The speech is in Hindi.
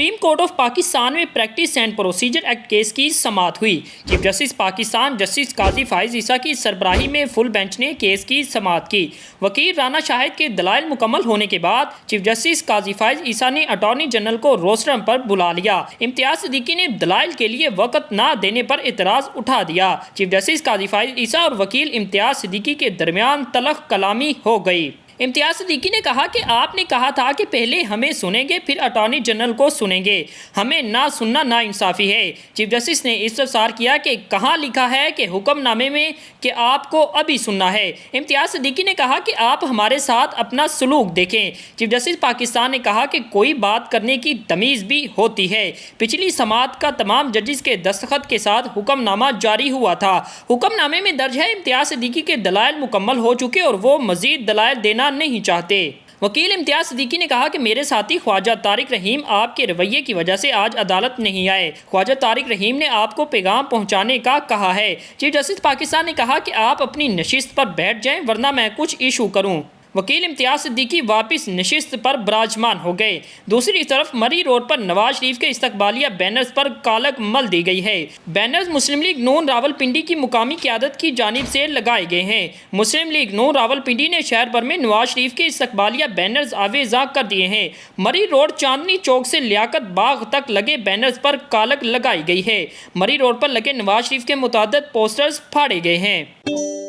सुप्रीम कोर्ट ऑफ पाकिस्तान में practice and procedure act case की समाअत हुई। चीफ जस्टिस पाकिस्तान जस्टिस काजी फाइज ईसा की सरबराही में फुल बेंच ने केस की समाअत की। वकील राना शाहिद के दलाइल मुकम्मल होने के बाद चीफ जस्टिस काजी फाइज ईसा ने अटॉर्नी जनरल को रोस्टरम पर बुला लिया। इम्तियाज सिद्दीकी ने दलाइल के लिए वक्त न देने पर एतराज़ उठा दिया। चीफ जस्टिस काजी फाइज ईसा और वकील इम्तियाज सिद्दीकी के दरमियान तलख कलामी हो गई। इम्तियाज सिद्दीकी ने कहा कि आपने कहा था कि पहले हमें सुनेंगे फिर अटॉर्नी जनरल को सुनेंगे, हमें ना सुनना ना इंसाफ़ी है। चीफ जस्टिस ने इस्तफसार किया कि कहाँ लिखा है कि हुक्मनामे में कि आपको अभी सुनना है। इम्तियाज सिद्दीकी ने कहा कि आप हमारे साथ अपना सलूक देखें। चीफ जस्टिस पाकिस्तान ने कहा कि कोई बात करने की तमीज़ भी होती है। पिछली समाअत का तमाम जजिस के दस्तखत के साथ हुक्मनामा जारी हुआ था। हुक्मनामे में दर्ज है इम्तियाज सिद्दीकी के दलाइल मुकम्मल हो चुके और वो मज़ीद दलाइल देना नहीं चाहते। वकील इम्तियाज सिद्दीकी ने कहा कि मेरे साथी ख्वाजा तारिक रहीम आपके रवैये की वजह से आज अदालत नहीं आए। ख्वाजा तारिक रहीम ने आपको पैगाम पहुंचाने का कहा है। चीफ जस्टिस पाकिस्तान ने कहा कि आप अपनी नशिस्त पर बैठ जाएं वरना मैं कुछ इशू करूं। वकील इम्तियाज सिद्दीकी वापस नशिस्त पर विराजमान हो गए। दूसरी तरफ मरी रोड पर नवाज शरीफ के इस्तकबालिया बैनर्स पर कालक मल दी गई है। बैनर्स मुस्लिम लीग नून रावलपिंडी की मुकामी क़यादत की जानिब से लगाए गए हैं। मुस्लिम लीग नून रावलपिंडी ने शहर भर में नवाज शरीफ के इस्तकबालिया बैनर्स आवेजा कर दिए हैं। मरी रोड चांदनी चौक से लियाकत बाग तक लगे बैनर्स पर कालक लगाई गई है। मरी रोड पर लगे नवाज शरीफ के मुताद्दिद पोस्टर्स फाड़े गए हैं।